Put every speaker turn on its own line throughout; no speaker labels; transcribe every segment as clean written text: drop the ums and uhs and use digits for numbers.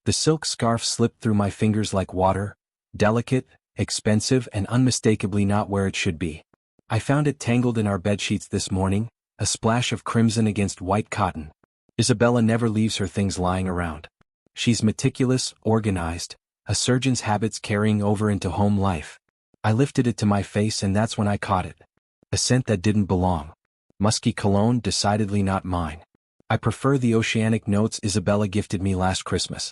The silk scarf slipped through my fingers like water, delicate, expensive, and unmistakably not where it should be. I found it tangled in our bedsheets this morning, a splash of crimson against white cotton. Isabella never leaves her things lying around. She's meticulous, organized, a surgeon's habits carrying over into home life. I lifted it to my face and that's when I caught it. A scent that didn't belong. Musky cologne, decidedly not mine. I prefer the oceanic notes Isabella gifted me last Christmas.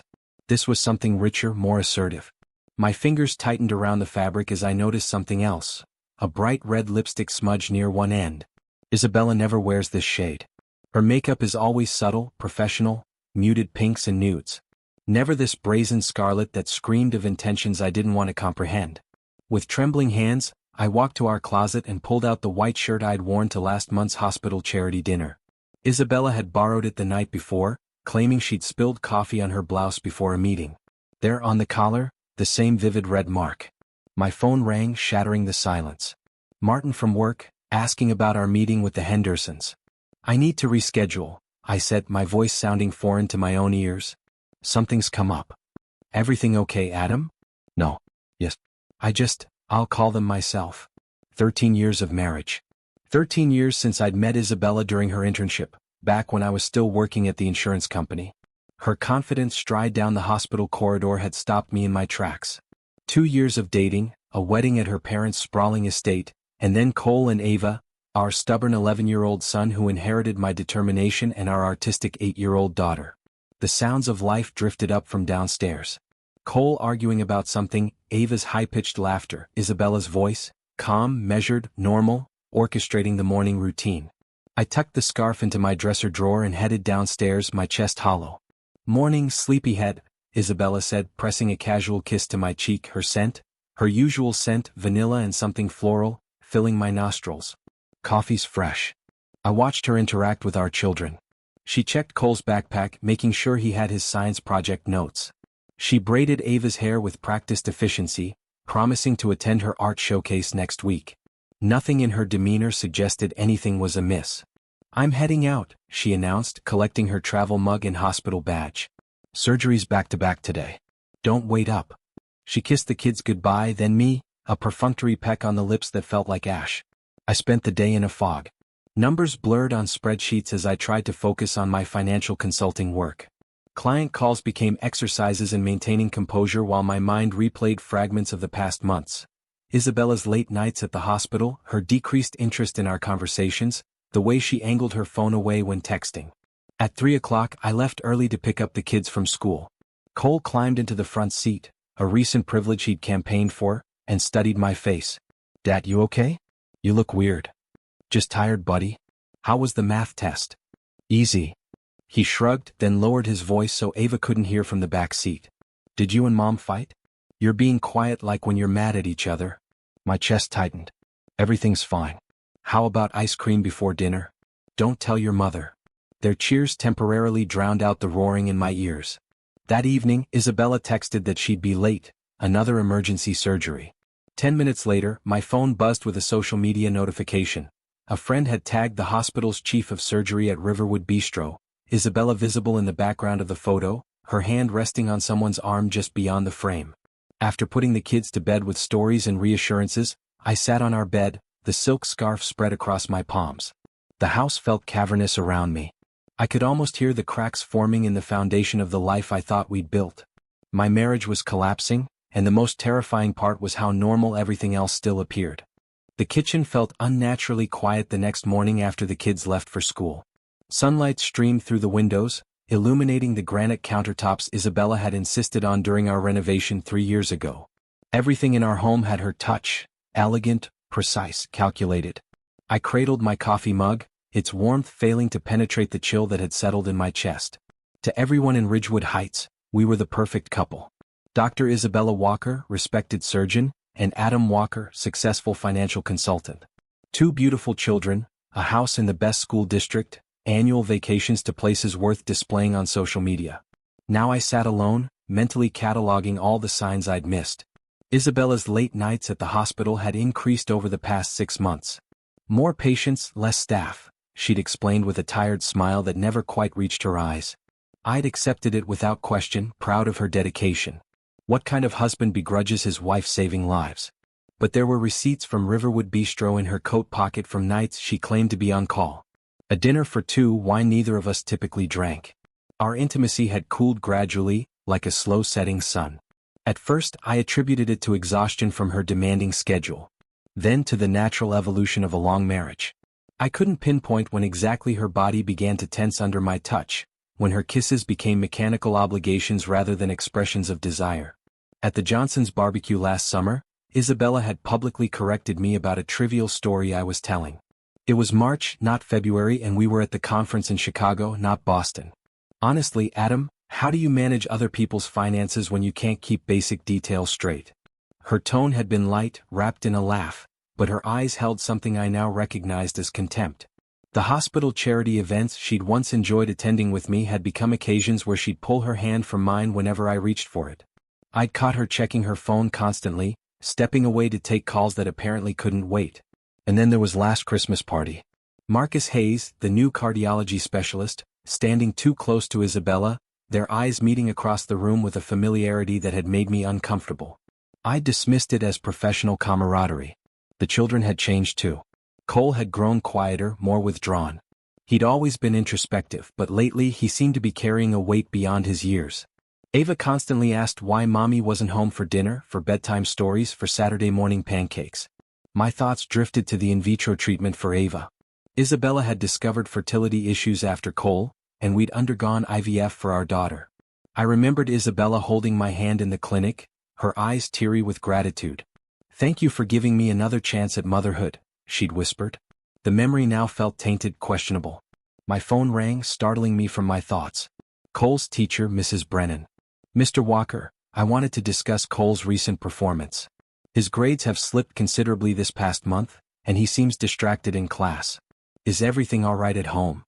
This was something richer, more assertive. My fingers tightened around the fabric as I noticed something else. A bright red lipstick smudge near one end. Isabella never wears this shade. Her makeup is always subtle, professional, muted pinks and nudes. Never this brazen scarlet that screamed of intentions I didn't want to comprehend. With trembling hands, I walked to our closet and pulled out the white shirt I'd worn to last month's hospital charity dinner. Isabella had borrowed it the night before, claiming she'd spilled coffee on her blouse before a meeting. There on the collar, the same vivid red mark. My phone rang, shattering the silence. Martin from work, asking about our meeting with the Hendersons. I need to reschedule, I said, my voice sounding foreign to my own ears. Something's come up. Everything okay, Adam? No. Yes. I'll call them myself. 13 years of marriage. 13 years since I'd met Isabella during her internship, back when I was still working at the insurance company. Her confident stride down the hospital corridor had stopped me in my tracks. 2 years of dating, a wedding at her parents' sprawling estate, and then Cole and Ava, our stubborn 11-year-old son who inherited my determination and our artistic 8-year-old daughter. The sounds of life drifted up from downstairs. Cole arguing about something, Ava's high-pitched laughter, Isabella's voice, calm, measured, normal, orchestrating the morning routine. I tucked the scarf into my dresser drawer and headed downstairs, my chest hollow. Morning, sleepyhead, Isabella said, pressing a casual kiss to my cheek, her scent, her usual scent, vanilla and something floral, filling my nostrils. Coffee's fresh. I watched her interact with our children. She checked Cole's backpack, making sure he had his science project notes. She braided Ava's hair with practiced efficiency, promising to attend her art showcase next week. Nothing in her demeanor suggested anything was amiss. I'm heading out, she announced, collecting her travel mug and hospital badge. Surgery's back-to-back today. Don't wait up. She kissed the kids goodbye, then me, a perfunctory peck on the lips that felt like ash. I spent the day in a fog. Numbers blurred on spreadsheets as I tried to focus on my financial consulting work. Client calls became exercises in maintaining composure while my mind replayed fragments of the past months. Isabella's late nights at the hospital, her decreased interest in our conversations, the way she angled her phone away when texting. At 3 o'clock, I left early to pick up the kids from school. Cole climbed into the front seat, a recent privilege he'd campaigned for, and studied my face. Dad, you okay? You look weird. Just tired, buddy. How was the math test? Easy. He shrugged, then lowered his voice so Ava couldn't hear from the back seat. Did you and Mom fight? You're being quiet like when you're mad at each other. My chest tightened. Everything's fine. How about ice cream before dinner? Don't tell your mother. Their cheers temporarily drowned out the roaring in my ears. That evening, Isabella texted that she'd be late, another emergency surgery. 10 minutes later, my phone buzzed with a social media notification. A friend had tagged the hospital's chief of surgery at Riverwood Bistro, Isabella visible in the background of the photo, her hand resting on someone's arm just beyond the frame. After putting the kids to bed with stories and reassurances, I sat on our bed, the silk scarf spread across my palms. The house felt cavernous around me. I could almost hear the cracks forming in the foundation of the life I thought we'd built. My marriage was collapsing, and the most terrifying part was how normal everything else still appeared. The kitchen felt unnaturally quiet the next morning after the kids left for school. Sunlight streamed through the windows, illuminating the granite countertops Isabella had insisted on during our renovation 3 years ago. Everything in our home had her touch, elegant, precise, calculated. I cradled my coffee mug, its warmth failing to penetrate the chill that had settled in my chest. To everyone in Ridgewood Heights, we were the perfect couple. Dr. Isabella Walker, respected surgeon, and Adam Walker, successful financial consultant. 2 beautiful children, a house in the best school district, annual vacations to places worth displaying on social media. Now I sat alone, mentally cataloging all the signs I'd missed. Isabella's late nights at the hospital had increased over the past 6 months. More patients, less staff, she'd explained with a tired smile that never quite reached her eyes. I'd accepted it without question, proud of her dedication. What kind of husband begrudges his wife saving lives? But there were receipts from Riverwood Bistro in her coat pocket from nights she claimed to be on call. A dinner for two, wine neither of us typically drank. Our intimacy had cooled gradually, like a slow-setting sun. At first, I attributed it to exhaustion from her demanding schedule. Then to the natural evolution of a long marriage. I couldn't pinpoint when exactly her body began to tense under my touch, when her kisses became mechanical obligations rather than expressions of desire. At the Johnson's barbecue last summer, Isabella had publicly corrected me about a trivial story I was telling. It was March, not February, and we were at the conference in Chicago, not Boston. Honestly, Adam, how do you manage other people's finances when you can't keep basic details straight? Her tone had been light, wrapped in a laugh, but her eyes held something I now recognized as contempt. The hospital charity events she'd once enjoyed attending with me had become occasions where she'd pull her hand from mine whenever I reached for it. I'd caught her checking her phone constantly, stepping away to take calls that apparently couldn't wait. And then there was last Christmas party. Marcus Hayes, the new cardiology specialist, standing too close to Isabella, their eyes meeting across the room with a familiarity that had made me uncomfortable. I dismissed it as professional camaraderie. The children had changed too. Cole had grown quieter, more withdrawn. He'd always been introspective, but lately he seemed to be carrying a weight beyond his years. Ava constantly asked why Mommy wasn't home for dinner, for bedtime stories, for Saturday morning pancakes. My thoughts drifted to the in vitro treatment for Ava. Isabella had discovered fertility issues after Cole, and we'd undergone IVF for our daughter. I remembered Isabella holding my hand in the clinic, her eyes teary with gratitude. "Thank you for giving me another chance at motherhood," she'd whispered. The memory now felt tainted, questionable. My phone rang, startling me from my thoughts. Cole's teacher, Mrs. Brennan. "Mr. Walker, I wanted to discuss Cole's recent performance. His grades have slipped considerably this past month, and he seems distracted in class. Is everything all right at home?"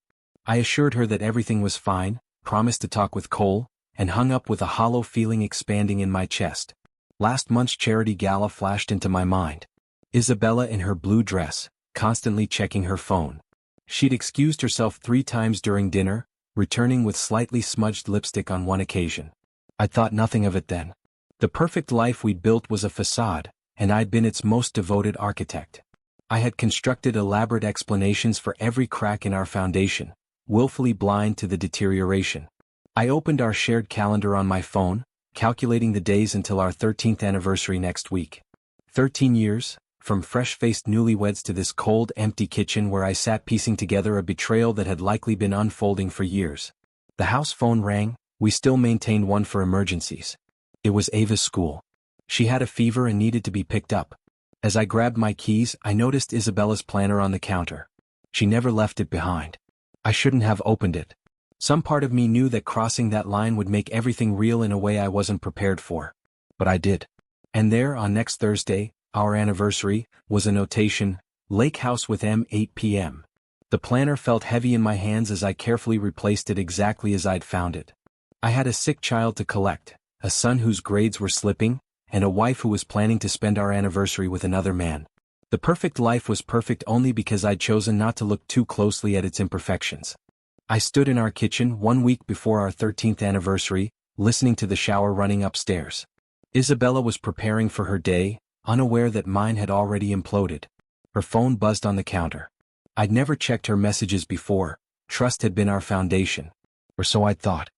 I assured her that everything was fine, promised to talk with Cole, and hung up with a hollow feeling expanding in my chest. Last month's charity gala flashed into my mind. Isabella in her blue dress, constantly checking her phone. She'd excused herself 3 times during dinner, returning with slightly smudged lipstick on one occasion. I'd thought nothing of it then. The perfect life we'd built was a facade, and I'd been its most devoted architect. I had constructed elaborate explanations for every crack in our foundation, willfully blind to the deterioration. I opened our shared calendar on my phone, calculating the days until our 13th anniversary next week. 13 years, from fresh-faced newlyweds to this cold, empty kitchen where I sat piecing together a betrayal that had likely been unfolding for years. The house phone rang. We still maintained one for emergencies. It was Ava's school. She had a fever and needed to be picked up. As I grabbed my keys, I noticed Isabella's planner on the counter. She never left it behind. I shouldn't have opened it. Some part of me knew that crossing that line would make everything real in a way I wasn't prepared for. But I did. And there, on next Thursday, our anniversary, was a notation, Lake House with M, 8 p.m. The planner felt heavy in my hands as I carefully replaced it exactly as I'd found it. I had a sick child to collect, a son whose grades were slipping, and a wife who was planning to spend our anniversary with another man. The perfect life was perfect only because I'd chosen not to look too closely at its imperfections. I stood in our kitchen 1 week before our 13th anniversary, listening to the shower running upstairs. Isabella was preparing for her day, unaware that mine had already imploded. Her phone buzzed on the counter. I'd never checked her messages before. Trust had been our foundation. Or so I'd thought.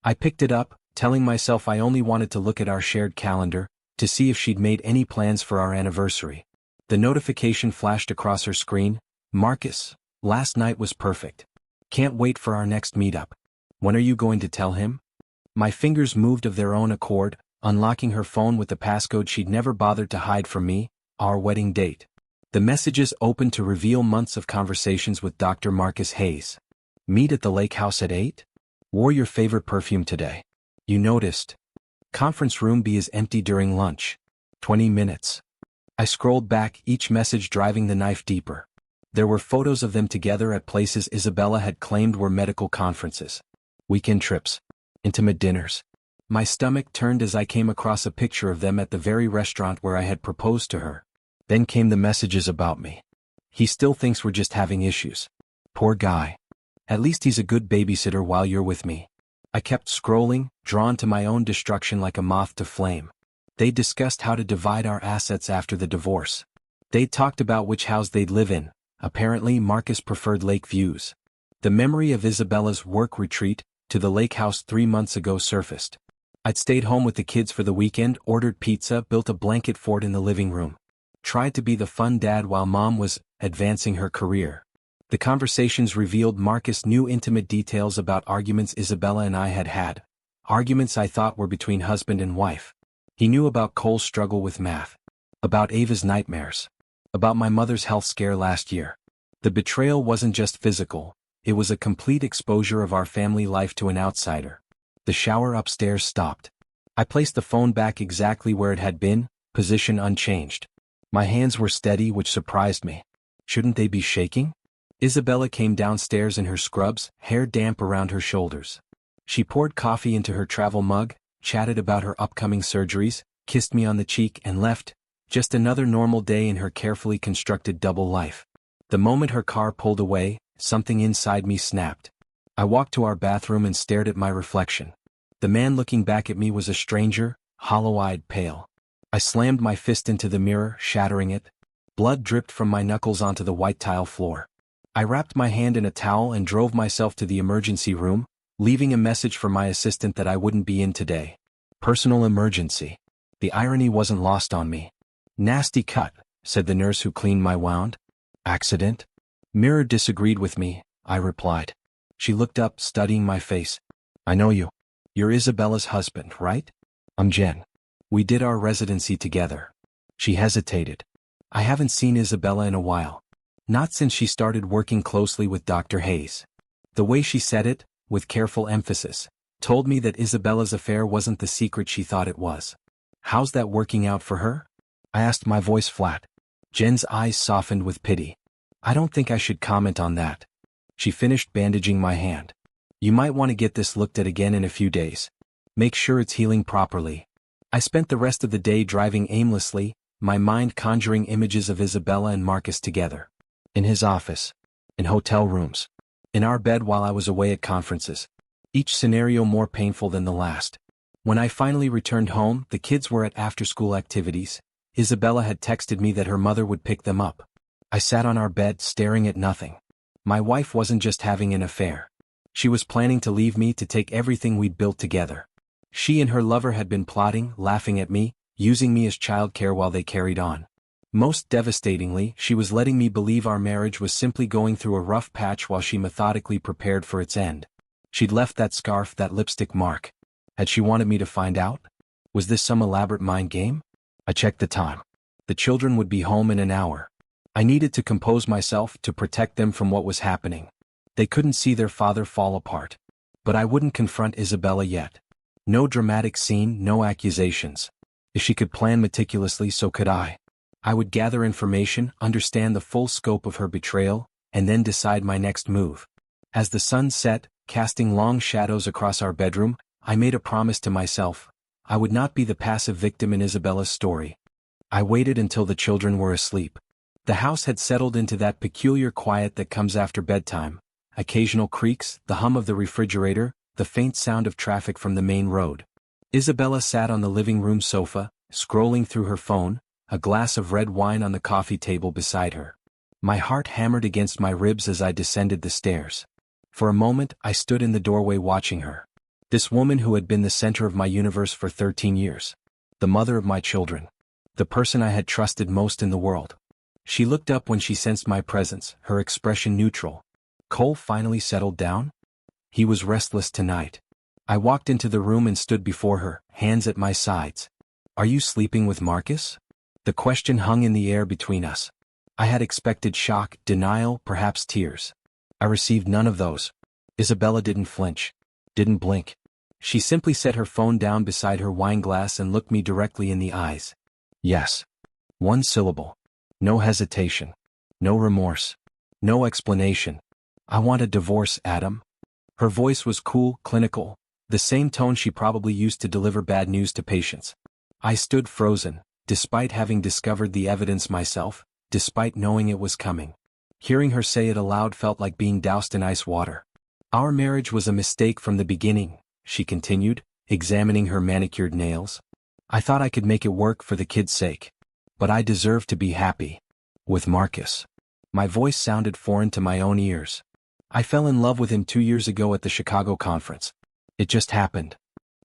I picked it up, telling myself I only wanted to look at our shared calendar, to see if she'd made any plans for our anniversary. The notification flashed across her screen. "Marcus, last night was perfect. Can't wait for our next meetup. When are you going to tell him?" My fingers moved of their own accord, unlocking her phone with the passcode she'd never bothered to hide from me, our wedding date. The messages opened to reveal months of conversations with Dr. Marcus Hayes. "Meet at the lake house at 8? Wore your favorite perfume today. You noticed. Conference room B is empty during lunch. 20 minutes. I scrolled back, each message driving the knife deeper. There were photos of them together at places Isabella had claimed were medical conferences. Weekend trips. Intimate dinners. My stomach turned as I came across a picture of them at the very restaurant where I had proposed to her. Then came the messages about me. "He still thinks we're just having issues. Poor guy. At least he's a good babysitter while you're with me." I kept scrolling, drawn to my own destruction like a moth to flame. They discussed how to divide our assets after the divorce. They talked about which house they'd live in. Apparently Marcus preferred lake views. The memory of Isabella's work retreat to the lake house 3 months ago surfaced. I'd stayed home with the kids for the weekend, ordered pizza, built a blanket fort in the living room. Tried to be the fun dad while mom was advancing her career. The conversations revealed Marcus knew intimate details about arguments Isabella and I had had. Arguments I thought were between husband and wife. He knew about Cole's struggle with math. About Ava's nightmares. About my mother's health scare last year. The betrayal wasn't just physical, it was a complete exposure of our family life to an outsider. The shower upstairs stopped. I placed the phone back exactly where it had been, position unchanged. My hands were steady, which surprised me. Shouldn't they be shaking? Isabella came downstairs in her scrubs, hair damp around her shoulders. She poured coffee into her travel mug, chatted about her upcoming surgeries, kissed me on the cheek and left. Just another normal day in her carefully constructed double life. The moment her car pulled away, something inside me snapped. I walked to our bathroom and stared at my reflection. The man looking back at me was a stranger, hollow-eyed, pale. I slammed my fist into the mirror, shattering it. Blood dripped from my knuckles onto the white tile floor. I wrapped my hand in a towel and drove myself to the emergency room, leaving a message for my assistant that I wouldn't be in today. Personal emergency. The irony wasn't lost on me. Nasty cut, said the nurse who cleaned my wound. Accident? Mirror disagreed with me, I replied. She looked up, studying my face. I know you. You're Isabella's husband, right? I'm Jen. We did our residency together. She hesitated. I haven't seen Isabella in a while. Not since she started working closely with Dr. Hayes. The way she said it, with careful emphasis, told me that Isabella's affair wasn't the secret she thought it was. How's that working out for her? I asked, my voice flat. Jen's eyes softened with pity. I don't think I should comment on that. She finished bandaging my hand. You might want to get this looked at again in a few days. Make sure it's healing properly. I spent the rest of the day driving aimlessly, my mind conjuring images of Isabella and Marcus together. In his office. In hotel rooms. In our bed while I was away at conferences. Each scenario more painful than the last. When I finally returned home, the kids were at after-school activities. Isabella had texted me that her mother would pick them up. I sat on our bed, staring at nothing. My wife wasn't just having an affair. She was planning to leave me to take everything we'd built together. She and her lover had been plotting, laughing at me, using me as childcare while they carried on. Most devastatingly, she was letting me believe our marriage was simply going through a rough patch while she methodically prepared for its end. She'd left that scarf, that lipstick mark. Had she wanted me to find out? Was this some elaborate mind game? I checked the time. The children would be home in an hour. I needed to compose myself to protect them from what was happening. They couldn't see their father fall apart. But I wouldn't confront Isabella yet. No dramatic scene, no accusations. If she could plan meticulously, so could I. I would gather information, understand the full scope of her betrayal, and then decide my next move. As the sun set, casting long shadows across our bedroom, I made a promise to myself. I would not be the passive victim in Isabella's story. I waited until the children were asleep. The house had settled into that peculiar quiet that comes after bedtime. Occasional creaks, the hum of the refrigerator, the faint sound of traffic from the main road. Isabella sat on the living room sofa, scrolling through her phone, a glass of red wine on the coffee table beside her. My heart hammered against my ribs as I descended the stairs. For a moment, I stood in the doorway watching her. This woman who had been the center of my universe for 13 years. The mother of my children. The person I had trusted most in the world. She looked up when she sensed my presence, her expression neutral. Cole finally settled down? He was restless tonight. I walked into the room and stood before her, hands at my sides. Are you sleeping with Marcus? The question hung in the air between us. I had expected shock, denial, perhaps tears. I received none of those. Isabella didn't flinch. Didn't blink. She simply set her phone down beside her wine glass and looked me directly in the eyes. Yes. One syllable. No hesitation. No remorse. No explanation. I want a divorce, Adam. Her voice was cool, clinical, the same tone she probably used to deliver bad news to patients. I stood frozen, despite having discovered the evidence myself, despite knowing it was coming. Hearing her say it aloud felt like being doused in ice water. Our marriage was a mistake from the beginning, she continued, examining her manicured nails. I thought I could make it work for the kid's sake. But I deserve to be happy. With Marcus. My voice sounded foreign to my own ears. I fell in love with him 2 years ago at the Chicago conference. It just happened.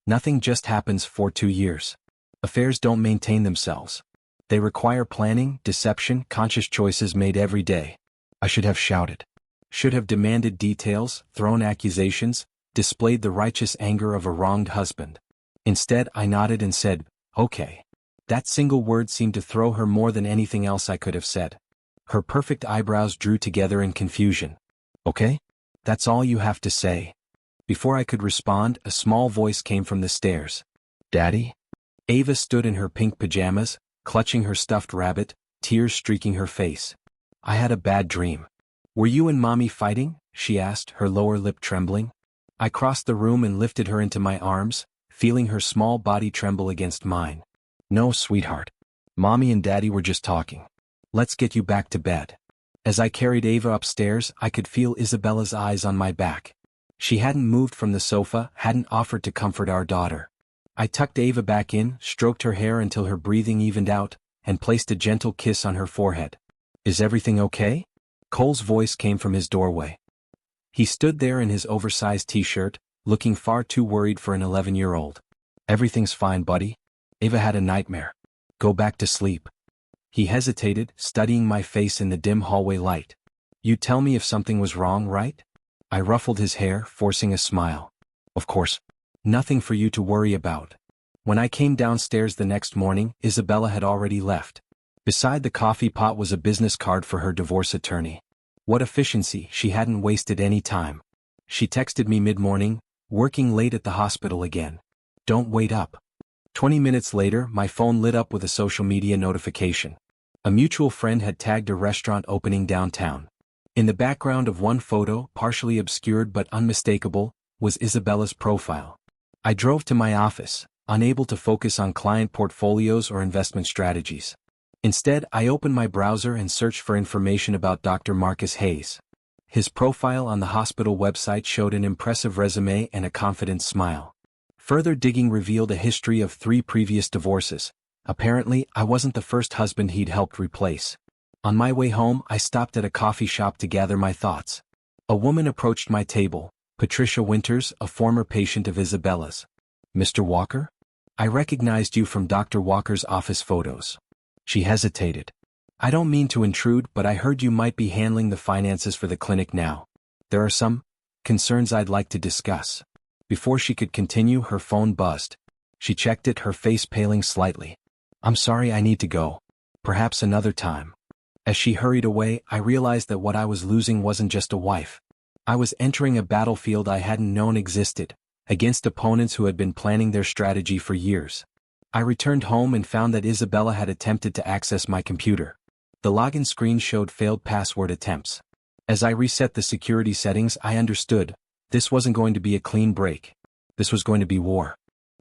Nothing just happens for 2 years. Affairs don't maintain themselves. They require planning, deception, conscious choices made every day. I should have shouted. Should have demanded details, thrown accusations, displayed the righteous anger of a wronged husband. Instead, I nodded and said, "Okay." That single word seemed to throw her more than anything else I could have said. Her perfect eyebrows drew together in confusion. "Okay? That's all you have to say?" Before I could respond, a small voice came from the stairs. "Daddy?" Ava stood in her pink pajamas, clutching her stuffed rabbit, tears streaking her face. "I had a bad dream." "Were you and Mommy fighting?" she asked, her lower lip trembling. I crossed the room and lifted her into my arms, feeling her small body tremble against mine. "No, sweetheart. Mommy and Daddy were just talking. Let's get you back to bed." As I carried Ava upstairs, I could feel Isabella's eyes on my back. She hadn't moved from the sofa, hadn't offered to comfort our daughter. I tucked Ava back in, stroked her hair until her breathing evened out, and placed a gentle kiss on her forehead. "Is everything okay?" Cole's voice came from his doorway. He stood there in his oversized t-shirt, looking far too worried for an 11-year-old. "Everything's fine, buddy. Ava had a nightmare. Go back to sleep." He hesitated, studying my face in the dim hallway light. "You'd tell me if something was wrong, right?" I ruffled his hair, forcing a smile. "Of course. Nothing for you to worry about." When I came downstairs the next morning, Isabella had already left. Beside the coffee pot was a business card for her divorce attorney. What efficiency, she hadn't wasted any time. She texted me mid-morning, "Working late at the hospital again. Don't wait up." 20 minutes later, my phone lit up with a social media notification. A mutual friend had tagged a restaurant opening downtown. In the background of one photo, partially obscured but unmistakable, was Isabella's profile. I drove to my office, unable to focus on client portfolios or investment strategies. Instead, I opened my browser and searched for information about Dr. Marcus Hayes. His profile on the hospital website showed an impressive resume and a confident smile. Further digging revealed a history of 3 previous divorces. Apparently, I wasn't the first husband he'd helped replace. On my way home, I stopped at a coffee shop to gather my thoughts. A woman approached my table, Patricia Winters, a former patient of Isabella's. "Mr. Walker? I recognized you from Dr. Walker's office photos." She hesitated. "I don't mean to intrude, but I heard you might be handling the finances for the clinic now. There are some concerns I'd like to discuss." Before she could continue, her phone buzzed. She checked it, her face paling slightly. "I'm sorry, I need to go. Perhaps another time." As she hurried away, I realized that what I was losing wasn't just a wife. I was entering a battlefield I hadn't known existed, against opponents who had been planning their strategy for years. I returned home and found that Isabella had attempted to access my computer. The login screen showed failed password attempts. As I reset the security settings, I understood. This wasn't going to be a clean break. This was going to be war.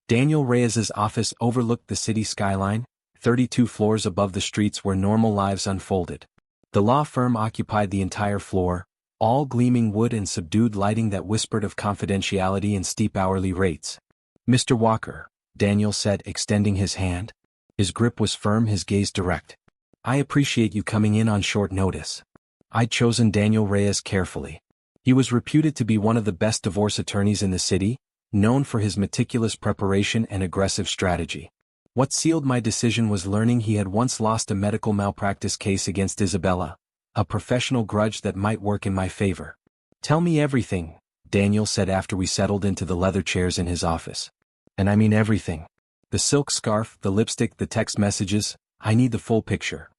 Daniel Reyes's office overlooked the city skyline, 32 floors above the streets where normal lives unfolded. The law firm occupied the entire floor, all gleaming wood and subdued lighting that whispered of confidentiality and steep hourly rates. "Mr. Walker," Daniel said, extending his hand. His grip was firm, his gaze direct. "I appreciate you coming in on short notice." I'd chosen Daniel Reyes carefully. He was reputed to be one of the best divorce attorneys in the city, known for his meticulous preparation and aggressive strategy. What sealed my decision was learning he had once lost a medical malpractice case against Isabella, a professional grudge that might work in my favor. "Tell me everything," Daniel said after we settled into the leather chairs in his office. "And I mean everything. The silk scarf, the lipstick, the text messages, I need the full picture."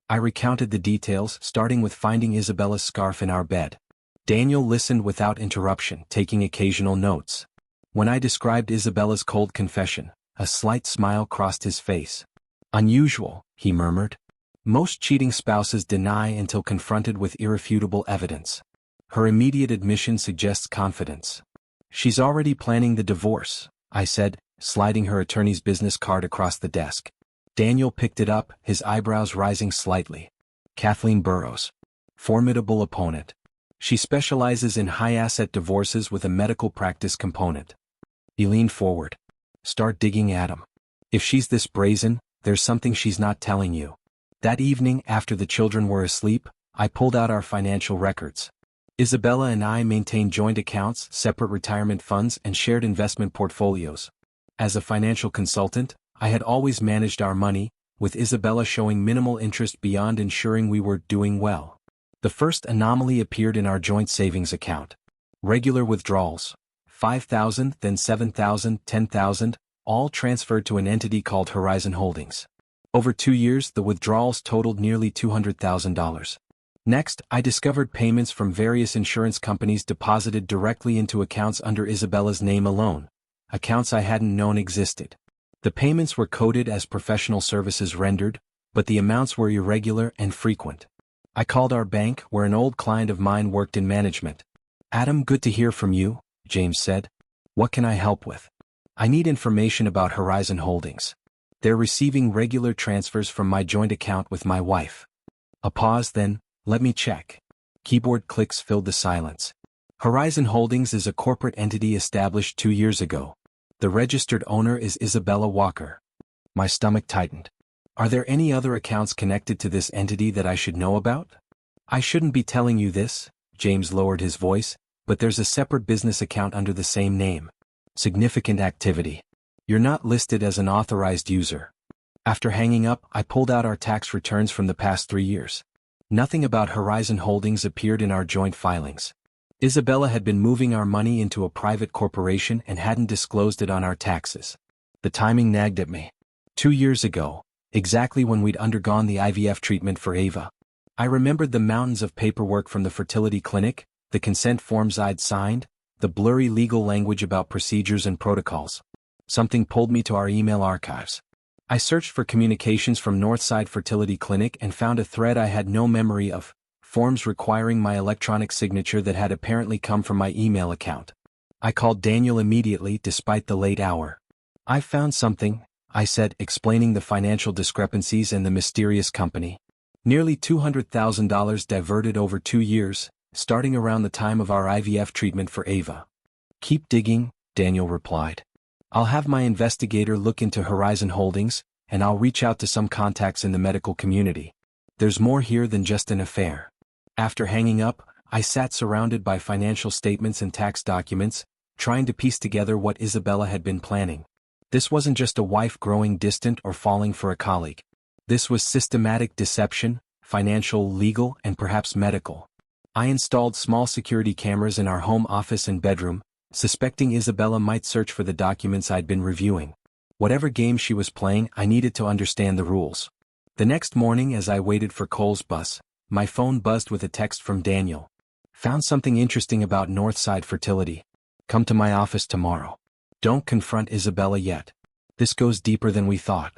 I recounted the details, starting with finding Isabella's scarf in our bed. Daniel listened without interruption, taking occasional notes. When I described Isabella's cold confession, a slight smile crossed his face. "Unusual," he murmured. "Most cheating spouses deny until confronted with irrefutable evidence. Her immediate admission suggests confidence." "She's already planning the divorce," I said, sliding her attorney's business card across the desk. Daniel picked it up, his eyebrows rising slightly. "Kathleen Burrows. Formidable opponent. She specializes in high-asset divorces with a medical practice component." He leaned forward. Start digging, Adam. If she's this brazen, there's something she's not telling you. That evening, after the children were asleep, I pulled out our financial records. Isabella and I maintained joint accounts, separate retirement funds, and shared investment portfolios. As a financial consultant, I had always managed our money, with Isabella showing minimal interest beyond ensuring we were doing well. The first anomaly appeared in our joint savings account. Regular withdrawals, 5,000, then 7,000, 10,000, all transferred to an entity called Horizon Holdings. Over 2 years, the withdrawals totaled nearly $200,000. Next, I discovered payments from various insurance companies deposited directly into accounts under Isabella's name alone, accounts I hadn't known existed. The payments were coded as professional services rendered, but the amounts were irregular and frequent. I called our bank, where an old client of mine worked in management. Adam, good to hear from you, James said. What can I help with? I need information about Horizon Holdings. They're receiving regular transfers from my joint account with my wife. A pause, then, let me check. Keyboard clicks filled the silence. Horizon Holdings is a corporate entity established 2 years ago. The registered owner is Isabella Walker. My stomach tightened. Are there any other accounts connected to this entity that I should know about? I shouldn't be telling you this, James lowered his voice, but there's a separate business account under the same name. Significant activity. You're not listed as an authorized user. After hanging up, I pulled out our tax returns from the past 3 years. Nothing about Horizon Holdings appeared in our joint filings. Isabella had been moving our money into a private corporation and hadn't disclosed it on our taxes. The timing nagged at me. 2 years ago, exactly when we'd undergone the IVF treatment for Ava. I remembered the mountains of paperwork from the fertility clinic, the consent forms I'd signed, the blurry legal language about procedures and protocols. Something pulled me to our email archives. I searched for communications from Northside Fertility Clinic and found a thread I had no memory of, forms requiring my electronic signature that had apparently come from my email account. I called Daniel immediately despite the late hour. "I've found something," I said, explaining the financial discrepancies and the mysterious company. Nearly $200,000 diverted over 2 years, starting around the time of our IVF treatment for Ava. "Keep digging," Daniel replied. "I'll have my investigator look into Horizon Holdings, and I'll reach out to some contacts in the medical community. There's more here than just an affair." After hanging up, I sat surrounded by financial statements and tax documents, trying to piece together what Isabella had been planning. This wasn't just a wife growing distant or falling for a colleague. This was systematic deception, financial, legal, and perhaps medical. I installed small security cameras in our home office and bedroom, suspecting Isabella might search for the documents I'd been reviewing. Whatever game she was playing, I needed to understand the rules. The next morning, as I waited for Cole's bus, my phone buzzed with a text from Daniel. "Found something interesting about Northside Fertility. Come to my office tomorrow. Don't confront Isabella yet. This goes deeper than we thought."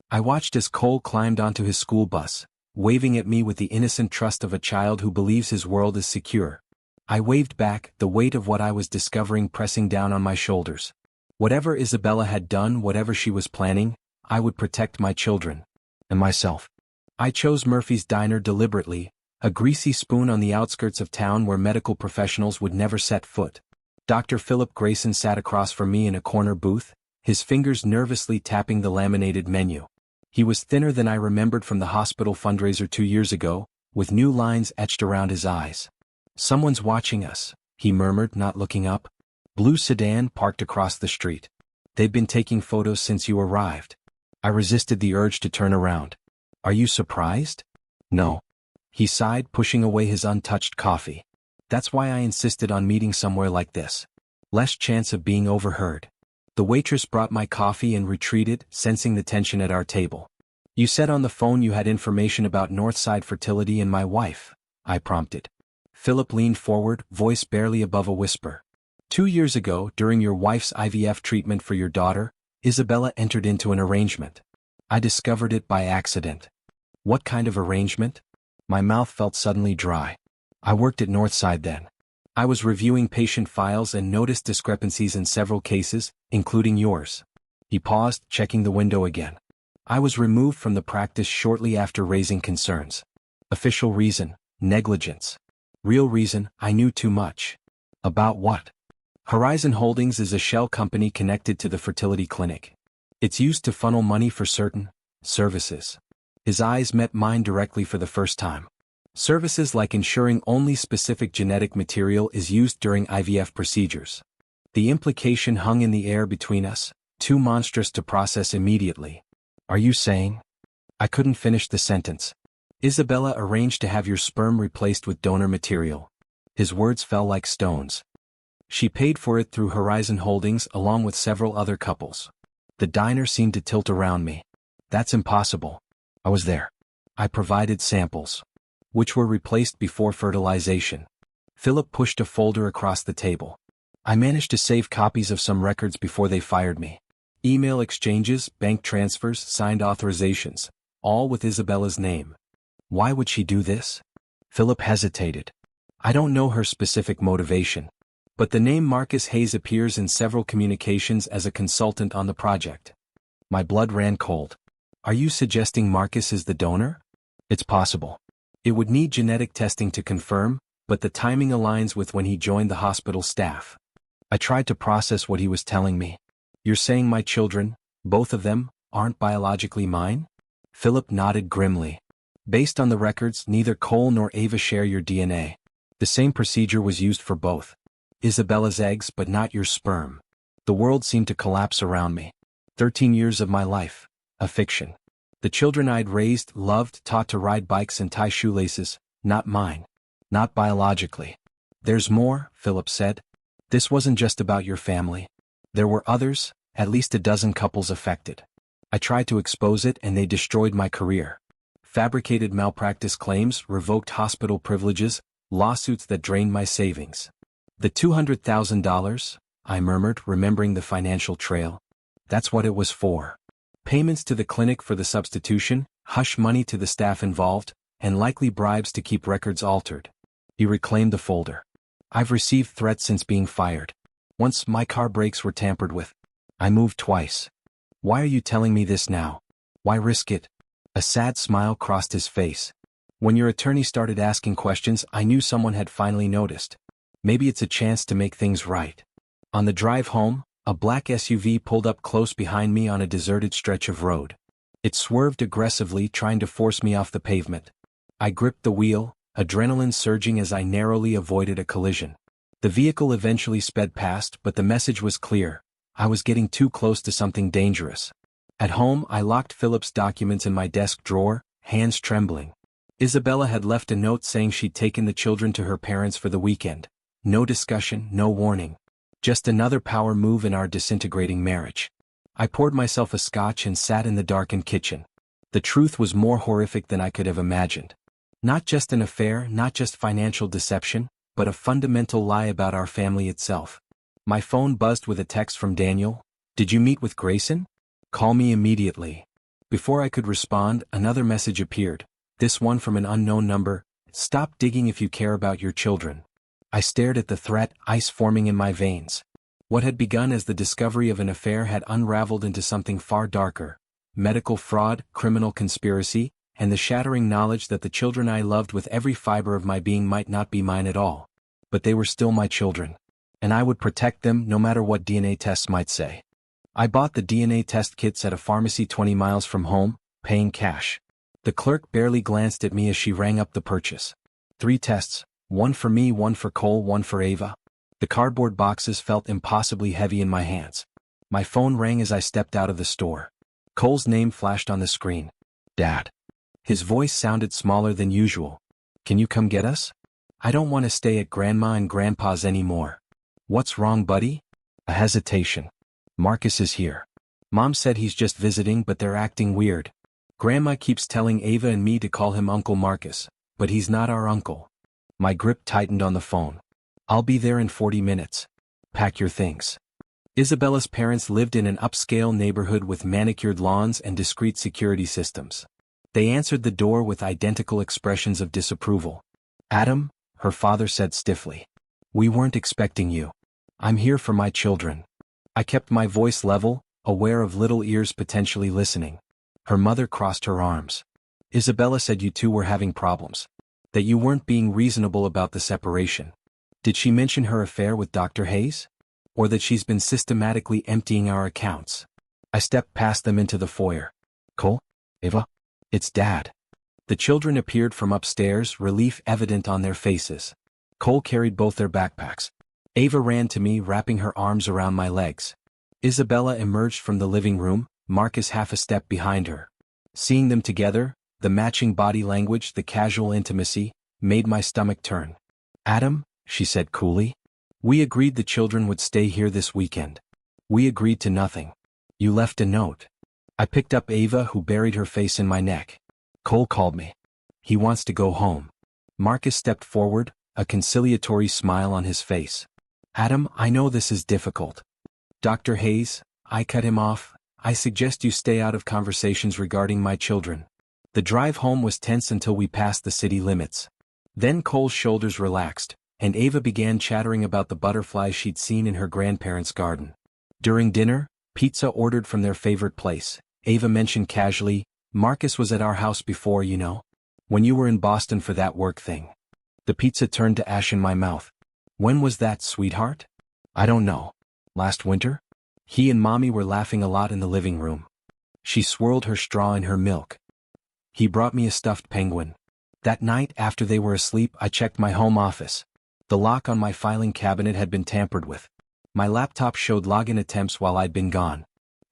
I watched as Cole climbed onto his school bus, waving at me with the innocent trust of a child who believes his world is secure. I waved back, the weight of what I was discovering pressing down on my shoulders. Whatever Isabella had done, whatever she was planning, I would protect my children. And myself. I chose Murphy's Diner deliberately, a greasy spoon on the outskirts of town where medical professionals would never set foot. Dr. Philip Grayson sat across from me in a corner booth, his fingers nervously tapping the laminated menu. He was thinner than I remembered from the hospital fundraiser 2 years ago, with new lines etched around his eyes. "Someone's watching us," he murmured, not looking up. "Blue sedan parked across the street. They've been taking photos since you arrived." I resisted the urge to turn around. "Are you surprised?" "No." He sighed, pushing away his untouched coffee. "That's why I insisted on meeting somewhere like this. Less chance of being overheard." The waitress brought my coffee and retreated, sensing the tension at our table. "You said on the phone you had information about Northside Fertility and my wife," I prompted. Philip leaned forward, voice barely above a whisper. 2 years ago, during your wife's IVF treatment for your daughter, Isabella entered into an arrangement. I discovered it by accident." "What kind of arrangement?" My mouth felt suddenly dry. "I worked at Northside then. I was reviewing patient files and noticed discrepancies in several cases, including yours." He paused, checking the window again. "I was removed from the practice shortly after raising concerns. Official reason, negligence. Real reason, I knew too much." "About what?" Horizon Holdings is a shell company connected to the fertility clinic. It's used to funnel money for certain services. His eyes met mine directly for the first time. Services like ensuring only specific genetic material is used during IVF procedures. The implication hung in the air between us, too monstrous to process immediately. Are you saying? I couldn't finish the sentence. Isabella arranged to have your sperm replaced with donor material. His words fell like stones. She paid for it through Horizon Holdings along with several other couples. The diner seemed to tilt around me. That's impossible. I was there. I provided samples, which were replaced before fertilization. Philip pushed a folder across the table. I managed to save copies of some records before they fired me. Email exchanges, bank transfers, signed authorizations, all with Isabella's name. Why would she do this? Philip hesitated. I don't know her specific motivation, but the name Marcus Hayes appears in several communications as a consultant on the project. My blood ran cold. Are you suggesting Marcus is the donor? It's possible. It would need genetic testing to confirm, but the timing aligns with when he joined the hospital staff. I tried to process what he was telling me. You're saying my children, both of them, aren't biologically mine? Philip nodded grimly. Based on the records, neither Cole nor Ava share your DNA. The same procedure was used for both. Isabella's eggs, but not your sperm. The world seemed to collapse around me. 13 years of my life. A fiction. The children I'd raised, loved, taught to ride bikes and tie shoelaces, not mine. Not biologically. There's more, Philip said. This wasn't just about your family. There were others, at least a dozen couples affected. I tried to expose it and they destroyed my career. Fabricated malpractice claims, revoked hospital privileges, lawsuits that drained my savings. The $200,000, I murmured, remembering the financial trail. That's what it was for. Payments to the clinic for the substitution, hush money to the staff involved, and likely bribes to keep records altered. He reclaimed the folder. I've received threats since being fired. Once my car brakes were tampered with. I moved twice. Why are you telling me this now? Why risk it? A sad smile crossed his face. When your attorney started asking questions, I knew someone had finally noticed. Maybe it's a chance to make things right. On the drive home, a black SUV pulled up close behind me on a deserted stretch of road. It swerved aggressively, trying to force me off the pavement. I gripped the wheel, adrenaline surging as I narrowly avoided a collision. The vehicle eventually sped past, but the message was clear. I was getting too close to something dangerous. At home, I locked Philip's documents in my desk drawer, hands trembling. Isabella had left a note saying she'd taken the children to her parents for the weekend. No discussion, no warning. Just another power move in our disintegrating marriage. I poured myself a scotch and sat in the darkened kitchen. The truth was more horrific than I could have imagined. Not just an affair, not just financial deception, but a fundamental lie about our family itself. My phone buzzed with a text from Daniel. Did you meet with Grayson? Call me immediately. Before I could respond, another message appeared. This one from an unknown number. Stop digging if you care about your children. I stared at the threat, ice forming in my veins. What had begun as the discovery of an affair had unraveled into something far darker. Medical fraud, criminal conspiracy, and the shattering knowledge that the children I loved with every fiber of my being might not be mine at all. But they were still my children. And I would protect them no matter what DNA tests might say. I bought the DNA test kits at a pharmacy 20 miles from home, paying cash. The clerk barely glanced at me as she rang up the purchase. 3 tests. One for me, one for Cole, one for Ava. The cardboard boxes felt impossibly heavy in my hands. My phone rang as I stepped out of the store. Cole's name flashed on the screen. Dad. His voice sounded smaller than usual. Can you come get us? I don't want to stay at Grandma and Grandpa's anymore. What's wrong, buddy? A hesitation. Marcus is here. Mom said he's just visiting, but they're acting weird. Grandma keeps telling Ava and me to call him Uncle Marcus, but he's not our uncle. My grip tightened on the phone. I'll be there in 40 minutes. Pack your things. Isabella's parents lived in an upscale neighborhood with manicured lawns and discreet security systems. They answered the door with identical expressions of disapproval. Adam, her father said stiffly. We weren't expecting you. I'm here for my children. I kept my voice level, aware of little ears potentially listening. Her mother crossed her arms. Isabella said you two were having problems. That you weren't being reasonable about the separation. Did she mention her affair with Dr. Hayes? or that she's been systematically emptying our accounts. I stepped past them into the foyer. Cole? Ava? It's Dad. The children appeared from upstairs, relief evident on their faces. Cole carried both their backpacks. Ava ran to me, wrapping her arms around my legs. Isabella emerged from the living room, Marcus half a step behind her. Seeing them together, the matching body language, the casual intimacy, made my stomach turn. Adam, she said coolly. We agreed the children would stay here this weekend. We agreed to nothing. You left a note. I picked up Ava, who buried her face in my neck. Cole called me. He wants to go home. Marcus stepped forward, a conciliatory smile on his face. Adam, I know this is difficult. Dr. Hayes, I cut him off. I suggest you stay out of conversations regarding my children. The drive home was tense until we passed the city limits. Then Cole's shoulders relaxed, and Ava began chattering about the butterflies she'd seen in her grandparents' garden. During dinner, pizza ordered from their favorite place. Ava mentioned casually, Marcus was at our house before, you know. When you were in Boston for that work thing. The pizza turned to ash in my mouth. When was that, sweetheart? I don't know. Last winter? He and Mommy were laughing a lot in the living room. She swirled her straw in her milk. He brought me a stuffed penguin. That night, after they were asleep, I checked my home office. The lock on my filing cabinet had been tampered with. My laptop showed login attempts while I'd been gone.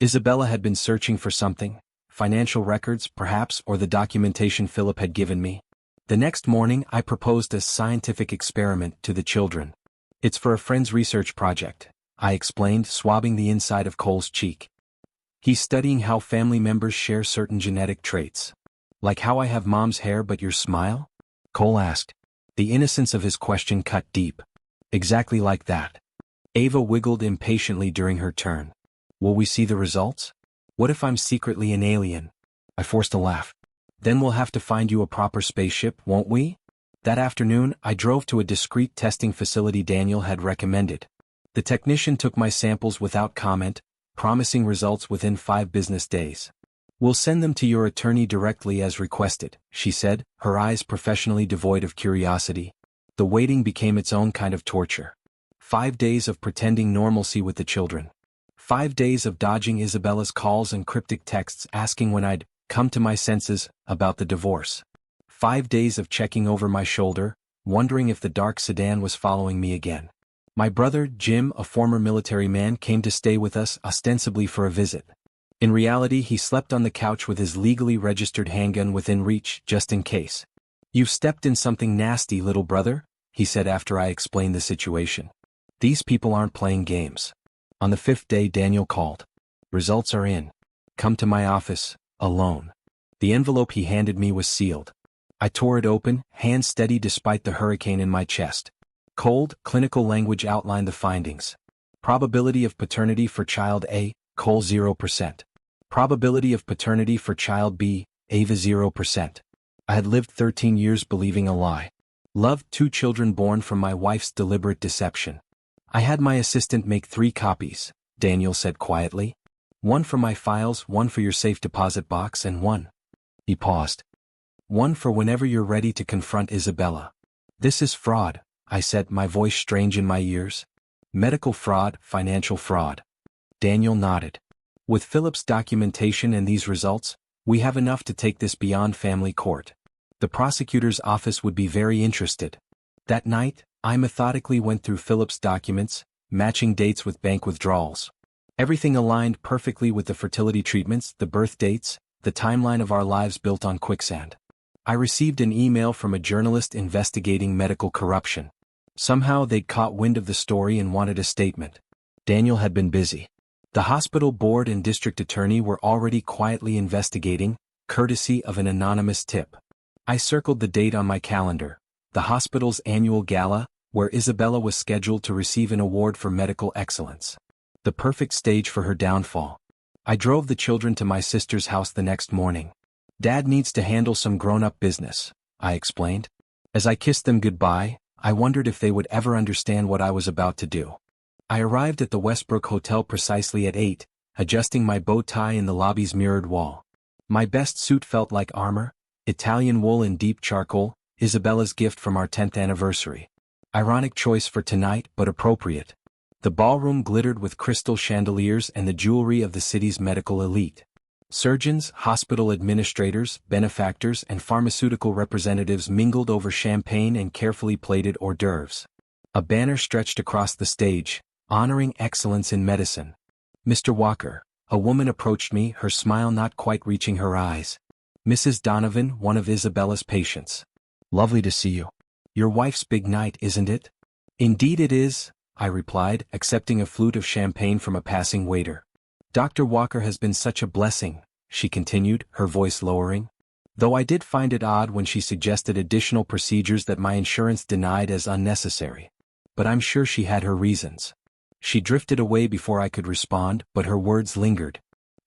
Isabella had been searching for something, financial records, perhaps, or the documentation Philip had given me. The next morning, I proposed a scientific experiment to the children. It's for a friend's research project, I explained, swabbing the inside of Cole's cheek. He's studying how family members share certain genetic traits. Like how I have mom's hair but your smile? Cole asked. The innocence of his question cut deep. Exactly like that. Ava wiggled impatiently during her turn. Will we see the results? What if I'm secretly an alien? I forced a laugh. Then we'll have to find you a proper spaceship, won't we? That afternoon, I drove to a discreet testing facility Daniel had recommended. The technician took my samples without comment, promising results within 5 business days. We'll send them to your attorney directly as requested, she said, her eyes professionally devoid of curiosity. The waiting became its own kind of torture. 5 days of pretending normalcy with the children. 5 days of dodging Isabella's calls and cryptic texts asking when I'd come to my senses about the divorce. 5 days of checking over my shoulder, wondering if the dark sedan was following me again. My brother, Jim, a former military man, came to stay with us ostensibly for a visit. In reality, he slept on the couch with his legally registered handgun within reach, just in case. You've stepped in something nasty, little brother, he said after I explained the situation. These people aren't playing games. On the 5th day, Daniel called. Results are in. Come to my office, alone. The envelope he handed me was sealed. I tore it open, hand steady despite the hurricane in my chest. Cold, clinical language outlined the findings. Probability of paternity for child A, Cole 0%. Probability of paternity for child B, Ava 0%. I had lived 13 years believing a lie. Loved 2 children born from my wife's deliberate deception. I had my assistant make 3 copies, Daniel said quietly. 1 for my files, 1 for your safe deposit box, and 1. He paused. 1 for whenever you're ready to confront Isabella. This is fraud, I said, my voice strange in my ears. Medical fraud, financial fraud. Daniel nodded. With Philip's documentation and these results, we have enough to take this beyond family court. The prosecutor's office would be very interested. That night, I methodically went through Philip's documents, matching dates with bank withdrawals. Everything aligned perfectly with the fertility treatments, the birth dates, the timeline of our lives built on quicksand. I received an email from a journalist investigating medical corruption. Somehow they'd caught wind of the story and wanted a statement. Daniel had been busy. The hospital board and district attorney were already quietly investigating, courtesy of an anonymous tip. I circled the date on my calendar, the hospital's annual gala, where Isabella was scheduled to receive an award for medical excellence. The perfect stage for her downfall. I drove the children to my sister's house the next morning. Dad needs to handle some grown-up business, I explained. As I kissed them goodbye, I wondered if they would ever understand what I was about to do. I arrived at the Westbrook Hotel precisely at 8, adjusting my bow tie in the lobby's mirrored wall. My best suit felt like armor, Italian wool and deep charcoal, Isabella's gift from our 10th anniversary. Ironic choice for tonight, but appropriate. The ballroom glittered with crystal chandeliers and the jewelry of the city's medical elite. Surgeons, hospital administrators, benefactors, and pharmaceutical representatives mingled over champagne and carefully plated hors d'oeuvres. A banner stretched across the stage, honoring excellence in medicine. "Mr. Walker," a woman approached me, her smile not quite reaching her eyes. "Mrs. Donovan, one of Isabella's patients. Lovely to see you. Your wife's big night, isn't it?" "Indeed it is," I replied, accepting a flute of champagne from a passing waiter. "Dr. Walker has been such a blessing," she continued, her voice lowering. Though I did find it odd when she suggested additional procedures that my insurance denied as unnecessary. But I'm sure she had her reasons. She drifted away before I could respond, but her words lingered.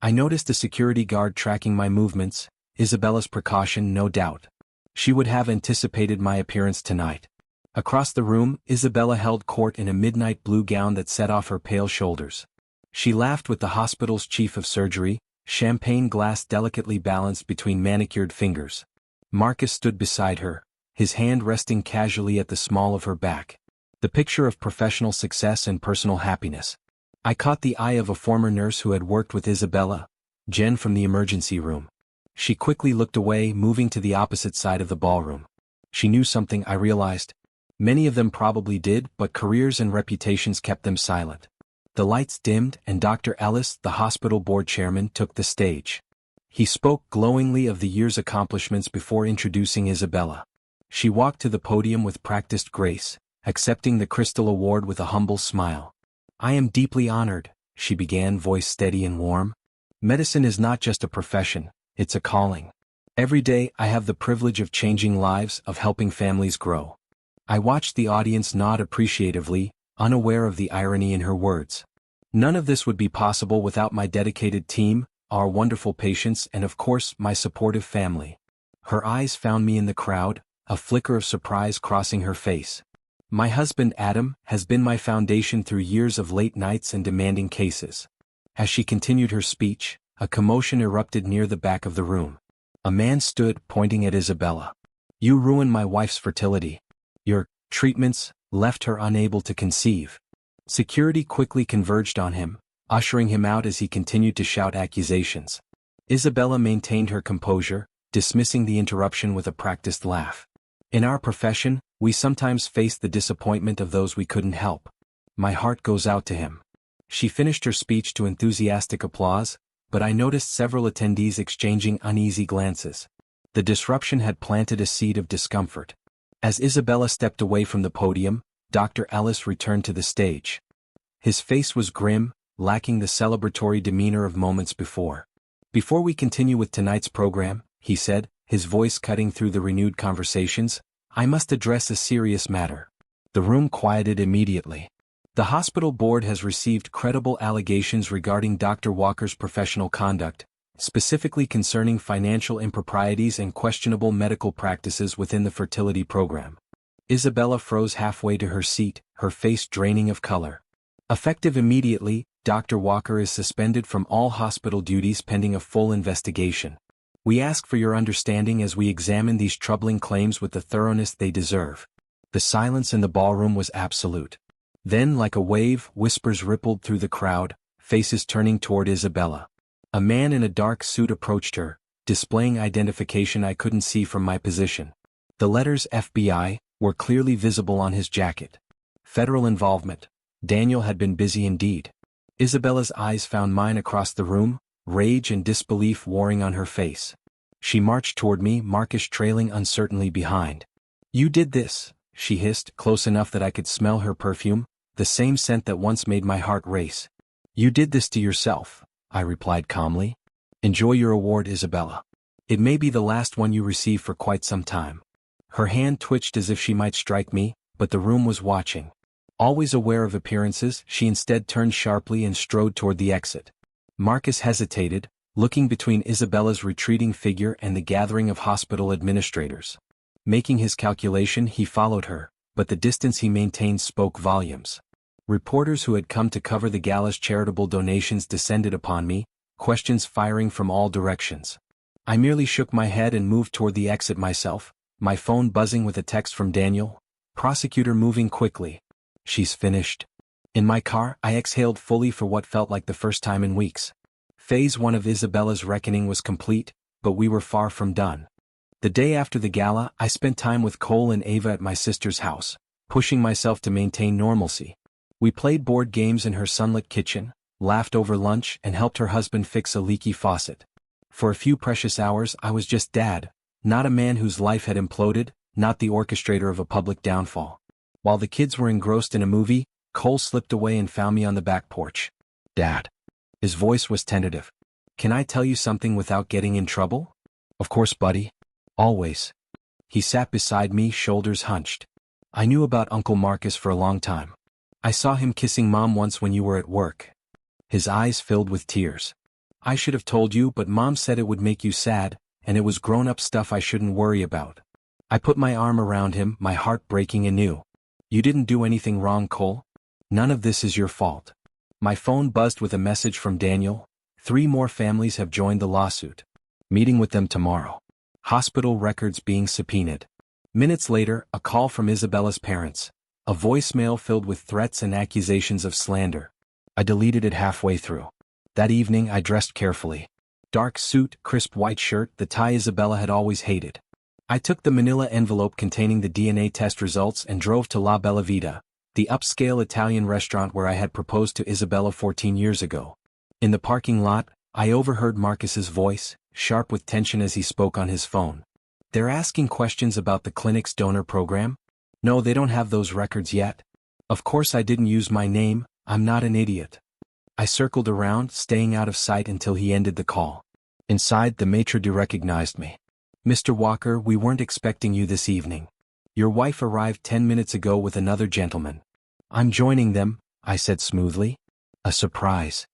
I noticed a security guard tracking my movements, Isabella's precaution, no doubt. She would have anticipated my appearance tonight. Across the room, Isabella held court in a midnight blue gown that set off her pale shoulders. She laughed with the hospital's chief of surgery, champagne glass delicately balanced between manicured fingers. Marcus stood beside her, his hand resting casually at the small of her back. The picture of professional success and personal happiness. I caught the eye of a former nurse who had worked with Isabella, Jen from the emergency room. She quickly looked away, moving to the opposite side of the ballroom. She knew something, I realized. Many of them probably did, but careers and reputations kept them silent. The lights dimmed, and Dr. Ellis, the hospital board chairman, took the stage. He spoke glowingly of the year's accomplishments before introducing Isabella. She walked to the podium with practiced grace, accepting the Crystal Award with a humble smile. "I am deeply honored," she began, voice steady and warm. "Medicine is not just a profession, it's a calling. Every day I have the privilege of changing lives, of helping families grow." I watched the audience nod appreciatively, unaware of the irony in her words. None of this would be possible without my dedicated team, our wonderful patients, and of course, my supportive family. Her eyes found me in the crowd, a flicker of surprise crossing her face. "My husband Adam has been my foundation through years of late nights and demanding cases." As she continued her speech, a commotion erupted near the back of the room. A man stood, pointing at Isabella. "You ruined my wife's fertility. Your treatments left her unable to conceive." Security quickly converged on him, ushering him out as he continued to shout accusations. Isabella maintained her composure, dismissing the interruption with a practiced laugh. "In our profession, we sometimes face the disappointment of those we couldn't help. My heart goes out to him." She finished her speech to enthusiastic applause, but I noticed several attendees exchanging uneasy glances. The disruption had planted a seed of discomfort. As Isabella stepped away from the podium, Dr. Ellis returned to the stage. His face was grim, lacking the celebratory demeanor of moments before. "Before we continue with tonight's program," he said, his voice cutting through the renewed conversations, "I must address a serious matter." The room quieted immediately. The hospital board has received credible allegations regarding Dr. Walker's professional conduct, specifically concerning financial improprieties and questionable medical practices within the fertility program. Isabella froze halfway to her seat, her face draining of color. "Effective immediately, Dr. Walker is suspended from all hospital duties pending a full investigation. We ask for your understanding as we examine these troubling claims with the thoroughness they deserve." The silence in the ballroom was absolute. Then, like a wave, whispers rippled through the crowd, faces turning toward Isabella. A man in a dark suit approached her, displaying identification I couldn't see from my position. The letters FBI were clearly visible on his jacket. Federal involvement. Daniel had been busy indeed. Isabella's eyes found mine across the room, rage and disbelief warring on her face. She marched toward me, Marcus trailing uncertainly behind. "You did this," she hissed, close enough that I could smell her perfume, the same scent that once made my heart race. "You did this to yourself," I replied calmly. "Enjoy your award, Isabella. It may be the last one you receive for quite some time." Her hand twitched as if she might strike me, but the room was watching. Always aware of appearances, she instead turned sharply and strode toward the exit. Marcus hesitated, looking between Isabella's retreating figure and the gathering of hospital administrators. Making his calculation, he followed her, but the distance he maintained spoke volumes. Reporters who had come to cover the gala's charitable donations descended upon me, questions firing from all directions. I merely shook my head and moved toward the exit myself, my phone buzzing with a text from Daniel. "Prosecutor moving quickly. She's finished." In my car, I exhaled fully for what felt like the first time in weeks. Phase 1 of Isabella's reckoning was complete, but we were far from done. The day after the gala, I spent time with Cole and Ava at my sister's house, pushing myself to maintain normalcy. We played board games in her sunlit kitchen, laughed over lunch, and helped her husband fix a leaky faucet. For a few precious hours, I was just dad, not a man whose life had imploded, not the orchestrator of a public downfall. While the kids were engrossed in a movie, Cole slipped away and found me on the back porch. "Dad." His voice was tentative. "Can I tell you something without getting in trouble?" "Of course, buddy. Always." He sat beside me, shoulders hunched. "I knew about Uncle Marcus for a long time. I saw him kissing Mom once when you were at work." His eyes filled with tears. "I should have told you, but Mom said it would make you sad, and it was grown-up stuff I shouldn't worry about." I put my arm around him, my heart breaking anew. "You didn't do anything wrong, Cole. None of this is your fault." My phone buzzed with a message from Daniel. 3 more families have joined the lawsuit. Meeting with them tomorrow. Hospital records being subpoenaed. Minutes later, a call from Isabella's parents. A voicemail filled with threats and accusations of slander. I deleted it halfway through. That evening I dressed carefully. Dark suit, crisp white shirt, the tie Isabella had always hated. I took the manila envelope containing the DNA test results and drove to La Bella Vita, the upscale Italian restaurant where I had proposed to Isabella 14 years ago. In the parking lot, I overheard Marcus's voice, sharp with tension as he spoke on his phone. "They're asking questions about the clinic's donor program? No, they don't have those records yet. Of course I didn't use my name, I'm not an idiot." I circled around, staying out of sight until he ended the call. Inside, the maitre d' recognized me. "Mr. Walker, we weren't expecting you this evening. Your wife arrived 10 minutes ago with another gentleman." "I'm joining them," I said smoothly. "A surprise."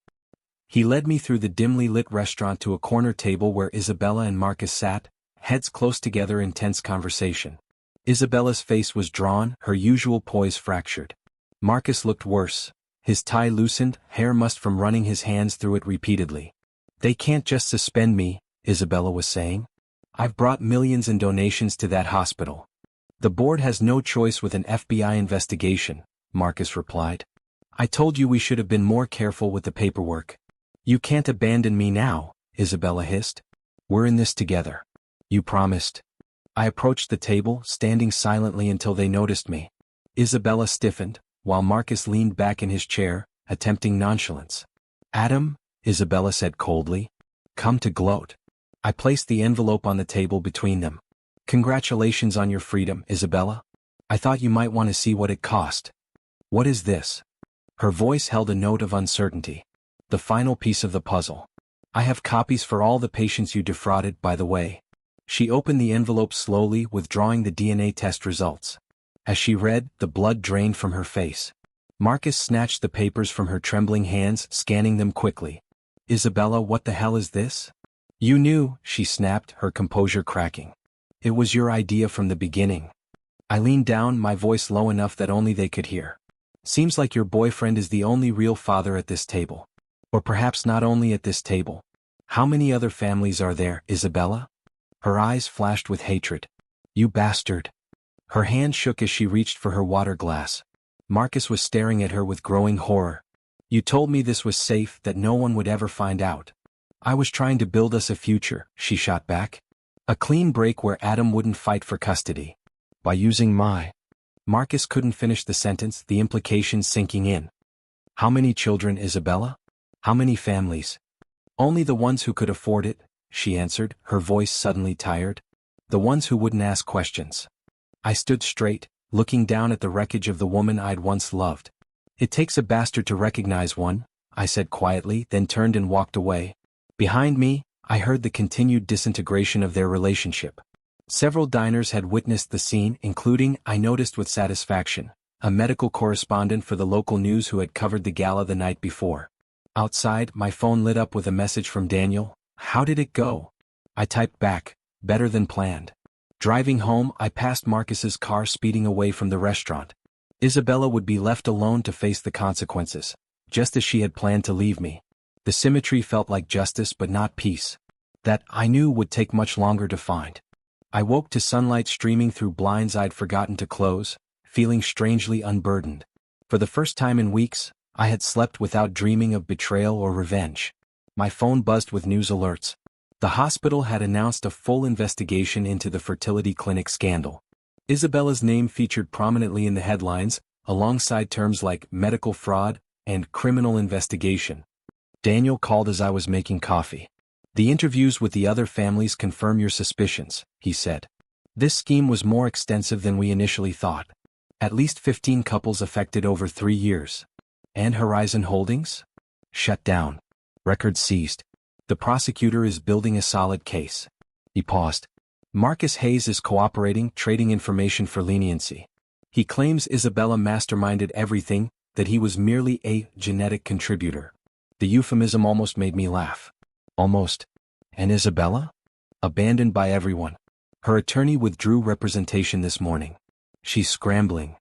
He led me through the dimly lit restaurant to a corner table where Isabella and Marcus sat, heads close together in tense conversation. Isabella's face was drawn, her usual poise fractured. Marcus looked worse. His tie loosened, hair mussed from running his hands through it repeatedly. "They can't just suspend me," Isabella was saying. "I've brought millions in donations to that hospital." "The board has no choice with an FBI investigation," Marcus replied. "I told you we should have been more careful with the paperwork." "You can't abandon me now," Isabella hissed. "We're in this together. You promised." I approached the table, standing silently until they noticed me. Isabella stiffened, while Marcus leaned back in his chair, attempting nonchalance. "Adam," Isabella said coldly. "Come to gloat." I placed the envelope on the table between them. "Congratulations on your freedom, Isabella. I thought you might want to see what it cost." "What is this?" Her voice held a note of uncertainty. "The final piece of the puzzle. I have copies for all the patients you defrauded, by the way." She opened the envelope slowly, withdrawing the DNA test results. As she read, the blood drained from her face. Marcus snatched the papers from her trembling hands, scanning them quickly. "Isabella, what the hell is this?" "You knew," she snapped, her composure cracking. "It was your idea from the beginning." I leaned down, my voice low enough that only they could hear. "Seems like your boyfriend is the only real father at this table. Or perhaps not only at this table. How many other families are there, Isabella?" Her eyes flashed with hatred. "You bastard." Her hand shook as she reached for her water glass. Marcus was staring at her with growing horror. "You told me this was safe, that no one would ever find out." "I was trying to build us a future," she shot back. "A clean break where Adam wouldn't fight for custody. By using my—" Marcus couldn't finish the sentence, the implications sinking in. "How many children, Isabella? How many families?" "Only the ones who could afford it," she answered, her voice suddenly tired. "The ones who wouldn't ask questions." I stood straight, looking down at the wreckage of the woman I'd once loved. "It takes a bastard to recognize one," I said quietly, then turned and walked away. Behind me, I heard the continued disintegration of their relationship. Several diners had witnessed the scene, including, I noticed with satisfaction, a medical correspondent for the local news who had covered the gala the night before. Outside, my phone lit up with a message from Daniel. "How did it go?" I typed back, "Better than planned." Driving home, I passed Marcus's car speeding away from the restaurant. Isabella would be left alone to face the consequences, just as she had planned to leave me. The symmetry felt like justice but not peace. That, I knew, would take much longer to find. I woke to sunlight streaming through blinds I'd forgotten to close, feeling strangely unburdened. For the first time in weeks, I had slept without dreaming of betrayal or revenge. My phone buzzed with news alerts. The hospital had announced a full investigation into the fertility clinic scandal. Isabella's name featured prominently in the headlines, alongside terms like medical fraud and criminal investigation. Daniel called as I was making coffee. The interviews with the other families confirm your suspicions, he said. This scheme was more extensive than we initially thought. At least 15 couples affected over 3 years. And Horizon Holdings? Shut down. Records seized. The prosecutor is building a solid case. He paused. Marcus Hayes is cooperating, trading information for leniency. He claims Isabella masterminded everything, that he was merely a genetic contributor. The euphemism almost made me laugh. Almost. And Isabella? Abandoned by everyone. Her attorney withdrew representation this morning. She's scrambling.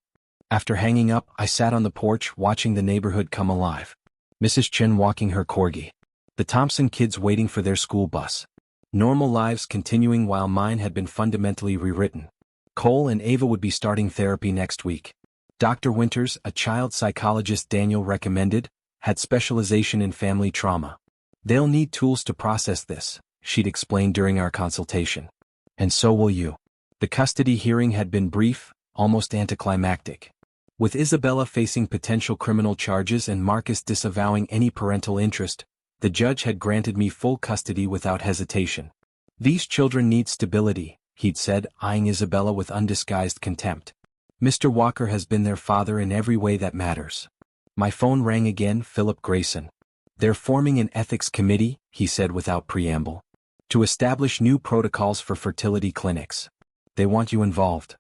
After hanging up, I sat on the porch watching the neighborhood come alive. Mrs. Chen walking her corgi. The Thompson kids waiting for their school bus. Normal lives continuing while mine had been fundamentally rewritten. Cole and Ava would be starting therapy next week. Dr. Winters, a child psychologist Daniel recommended, had specialization in family trauma. They'll need tools to process this, she'd explained during our consultation. And so will you. The custody hearing had been brief, almost anticlimactic. With Isabella facing potential criminal charges and Marcus disavowing any parental interest, the judge had granted me full custody without hesitation. These children need stability, he'd said, eyeing Isabella with undisguised contempt. Mr. Walker has been their father in every way that matters. My phone rang again, Philip Grayson. They're forming an ethics committee, he said without preamble, to establish new protocols for fertility clinics. They want you involved.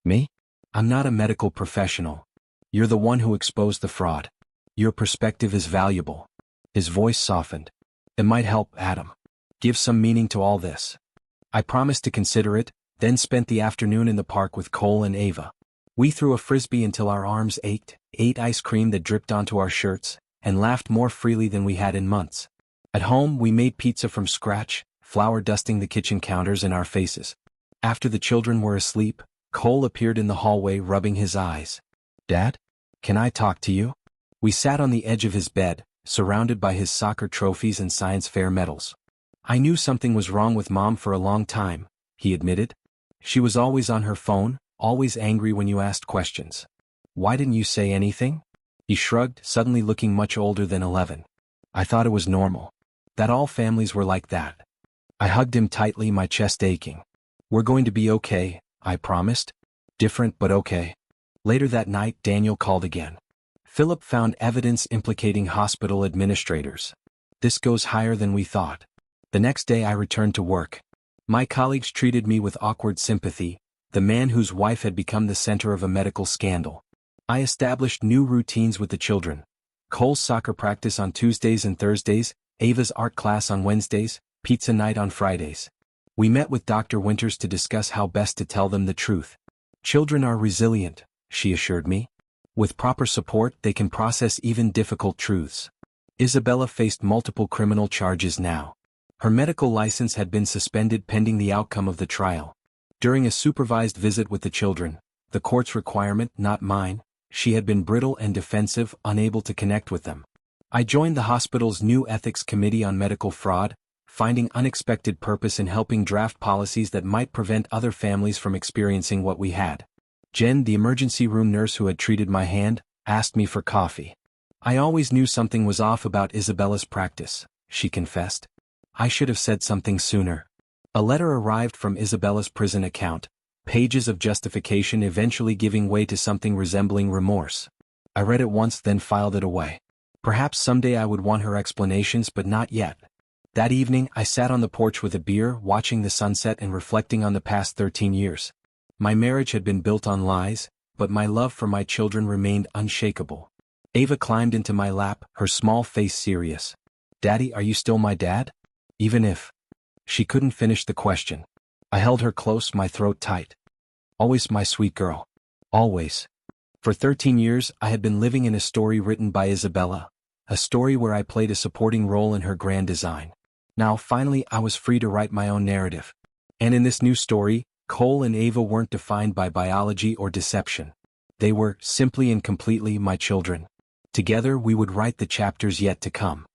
Me? I'm not a medical professional. You're the one who exposed the fraud. Your perspective is valuable. His voice softened. It might help, Adam. Give some meaning to all this. I promised to consider it, then spent the afternoon in the park with Cole and Ava. We threw a frisbee until our arms ached, ate ice cream that dripped onto our shirts, and laughed more freely than we had in months. At home, we made pizza from scratch, flour dusting the kitchen counters in our faces. After the children were asleep, Cole appeared in the hallway rubbing his eyes. Dad? Can I talk to you? We sat on the edge of his bed, surrounded by his soccer trophies and science fair medals. I knew something was wrong with Mom for a long time, he admitted. She was always on her phone, always angry when you asked questions. Why didn't you say anything? He shrugged, suddenly looking much older than 11. I thought it was normal. That all families were like that. I hugged him tightly, my chest aching. We're going to be okay, I promised. Different but okay. Later that night, Daniel called again. Philip found evidence implicating hospital administrators. This goes higher than we thought. The next day I returned to work. My colleagues treated me with awkward sympathy, the man whose wife had become the center of a medical scandal. I established new routines with the children. Cole's soccer practice on Tuesdays and Thursdays, Ava's art class on Wednesdays, pizza night on Fridays. We met with Dr. Winters to discuss how best to tell them the truth. Children are resilient, she assured me. With proper support, they can process even difficult truths. Isabella faced multiple criminal charges now. Her medical license had been suspended pending the outcome of the trial. During a supervised visit with the children, the court's requirement, not mine, she had been brittle and defensive, unable to connect with them. I joined the hospital's new ethics committee on medical fraud, finding unexpected purpose in helping draft policies that might prevent other families from experiencing what we had. Jen, the emergency room nurse who had treated my hand, asked me for coffee. I always knew something was off about Isabella's practice, she confessed. I should have said something sooner. A letter arrived from Isabella's prison account, pages of justification eventually giving way to something resembling remorse. I read it once, then filed it away. Perhaps someday I would want her explanations, but not yet. That evening, I sat on the porch with a beer, watching the sunset and reflecting on the past 13 years. My marriage had been built on lies, but my love for my children remained unshakable. Ava climbed into my lap, her small face serious. Daddy, are you still my dad? Even if... She couldn't finish the question. I held her close, my throat tight. Always my sweet girl. Always. For 13 years, I had been living in a story written by Isabella, a story where I played a supporting role in her grand design. Now, finally, I was free to write my own narrative. And in this new story, Cole and Ava weren't defined by biology or deception. They were, simply and completely, my children. Together we would write the chapters yet to come.